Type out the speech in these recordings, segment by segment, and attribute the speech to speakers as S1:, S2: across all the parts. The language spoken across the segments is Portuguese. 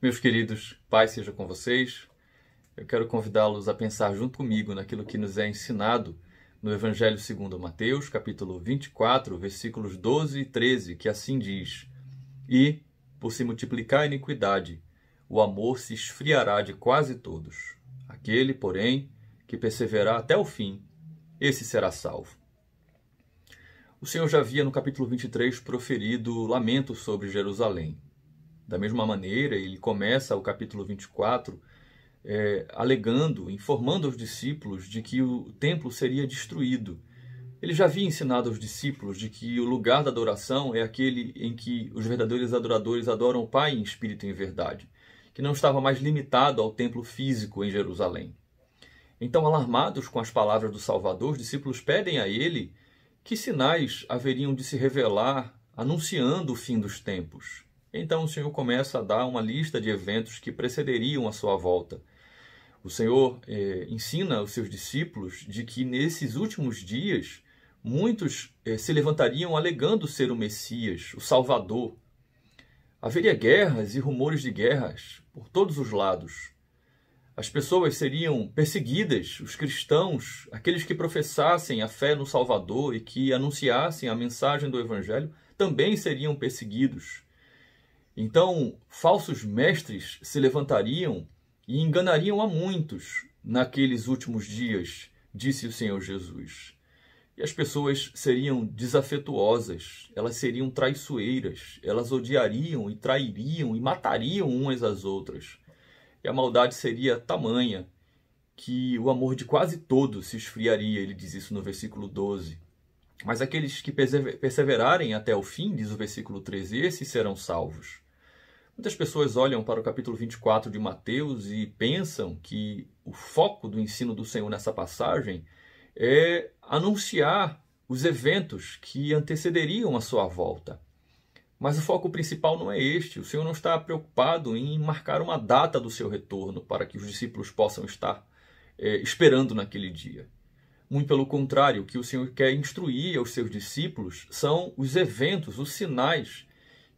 S1: Meus queridos, paz seja com vocês. Eu quero convidá-los a pensar junto comigo naquilo que nos é ensinado no Evangelho segundo Mateus, capítulo 24, versículos 12 e 13, que assim diz: E, por se multiplicar a iniquidade, o amor se esfriará de quase todos. Aquele, porém, que perseverar até o fim, esse será salvo. O Senhor já havia no capítulo 23 proferido lamento sobre Jerusalém. Da mesma maneira, ele começa o capítulo 24 alegando, informando aos discípulos de que o templo seria destruído. Ele já havia ensinado aos discípulos de que o lugar da adoração é aquele em que os verdadeiros adoradores adoram o Pai em espírito e em verdade, que não estava mais limitado ao templo físico em Jerusalém. Então, alarmados com as palavras do Salvador, os discípulos pedem a ele que sinais haveriam de se revelar anunciando o fim dos tempos. Então o Senhor começa a dar uma lista de eventos que precederiam a sua volta. O Senhor ensina aos seus discípulos de que nesses últimos dias muitos se levantariam alegando ser o Messias, o Salvador. Haveria guerras e rumores de guerras por todos os lados. As pessoas seriam perseguidas, os cristãos, aqueles que professassem a fé no Salvador e que anunciassem a mensagem do Evangelho, também seriam perseguidos. Então, falsos mestres se levantariam e enganariam a muitos naqueles últimos dias, disse o Senhor Jesus. E as pessoas seriam desafetuosas, elas seriam traiçoeiras, elas odiariam e trairiam e matariam umas às outras. E a maldade seria tamanha que o amor de quase todos se esfriaria, ele diz isso no versículo 12. Mas aqueles que perseverarem até o fim, diz o versículo 13, esses serão salvos. Muitas pessoas olham para o capítulo 24 de Mateus e pensam que o foco do ensino do Senhor nessa passagem é anunciar os eventos que antecederiam a sua volta. Mas o foco principal não é este. O Senhor não está preocupado em marcar uma data do seu retorno para que os discípulos possam estar esperando naquele dia. Muito pelo contrário, o que o Senhor quer instruir aos seus discípulos são os eventos, os sinais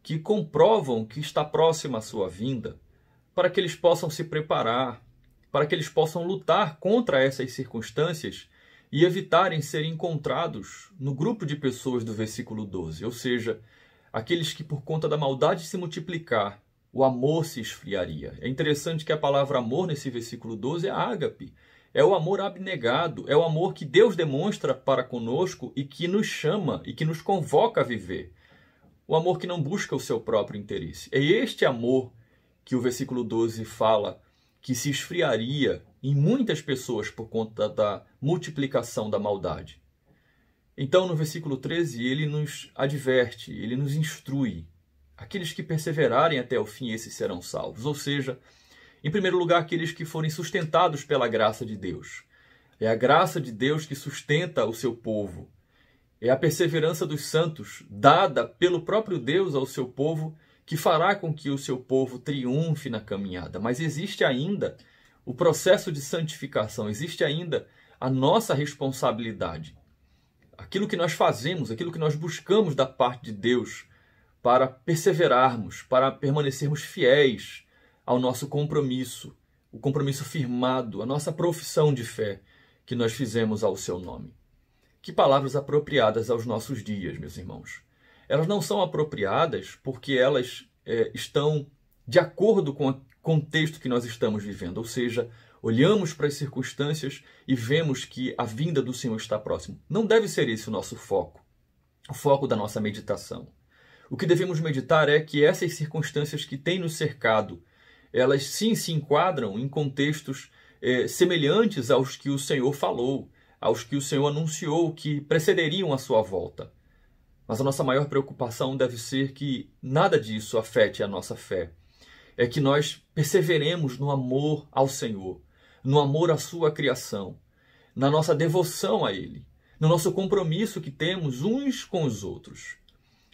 S1: que comprovam que está próxima a sua vinda, para que eles possam se preparar, para que eles possam lutar contra essas circunstâncias e evitarem serem encontrados no grupo de pessoas do versículo 12, ou seja, aqueles que por conta da maldade se multiplicar, o amor se esfriaria. É interessante que a palavra amor nesse versículo 12 é ágape, é o amor abnegado, é o amor que Deus demonstra para conosco e que nos chama e que nos convoca a viver. O amor que não busca o seu próprio interesse. É este amor que o versículo 12 fala que se esfriaria em muitas pessoas por conta da multiplicação da maldade. Então, no versículo 13, ele nos adverte, ele nos instrui. Aqueles que perseverarem até o fim, esses serão salvos. Ou seja, em primeiro lugar, aqueles que forem sustentados pela graça de Deus. É a graça de Deus que sustenta o seu povo. É a perseverança dos santos, dada pelo próprio Deus ao seu povo, que fará com que o seu povo triunfe na caminhada. Mas existe ainda o processo de santificação, existe ainda a nossa responsabilidade. Aquilo que nós fazemos, aquilo que nós buscamos da parte de Deus para perseverarmos, para permanecermos fiéis ao nosso compromisso, o compromisso firmado, a nossa profissão de fé que nós fizemos ao seu nome. Que palavras apropriadas aos nossos dias, meus irmãos. Elas não são apropriadas porque elas estão de acordo com o contexto que nós estamos vivendo. Ou seja, olhamos para as circunstâncias e vemos que a vinda do Senhor está próximo. Não deve ser esse o nosso foco, o foco da nossa meditação. O que devemos meditar é que essas circunstâncias que têm nos cercado, elas sim se enquadram em contextos semelhantes aos que o Senhor falou, aos que o Senhor anunciou que precederiam a sua volta. Mas a nossa maior preocupação deve ser que nada disso afete a nossa fé. É que nós perseveremos no amor ao Senhor, no amor à sua criação, na nossa devoção a Ele, no nosso compromisso que temos uns com os outros.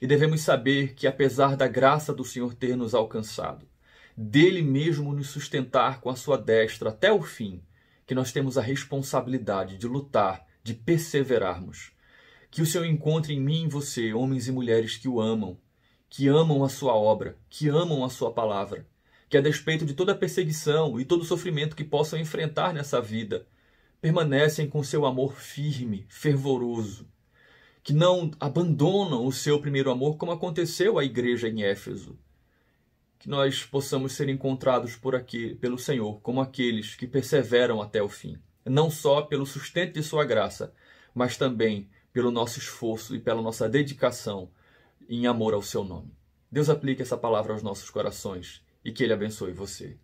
S1: E devemos saber que, apesar da graça do Senhor ter nos alcançado, dele mesmo nos sustentar com a sua destra até o fim, que nós temos a responsabilidade de lutar, de perseverarmos. Que o Senhor encontre em mim e em você homens e mulheres que o amam, que amam a sua obra, que amam a sua palavra, que a despeito de toda a perseguição e todo o sofrimento que possam enfrentar nessa vida, permanecem com seu amor firme, fervoroso, que não abandonam o seu primeiro amor, como aconteceu à igreja em Éfeso. Que nós possamos ser encontrados pelo Senhor como aqueles que perseveram até o fim, não só pelo sustento de sua graça, mas também pelo nosso esforço e pela nossa dedicação em amor ao seu nome. Deus aplique essa palavra aos nossos corações e que Ele abençoe você.